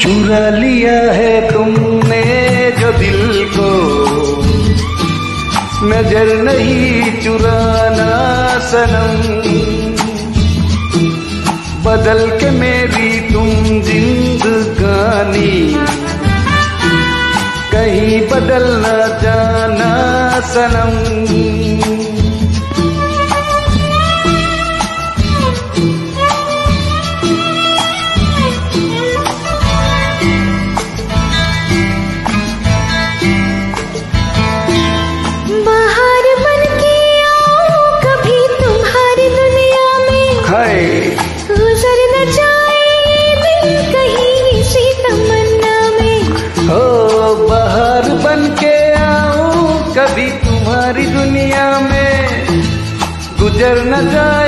चुरा लिया है तुमने जो दिल को, नजर नहीं चुराना सनम। बदल के मेरी तुम जिंदगानी, कहीं बदल न जाना सनम। कभी तुम्हारी दुनिया में गुजर न जाए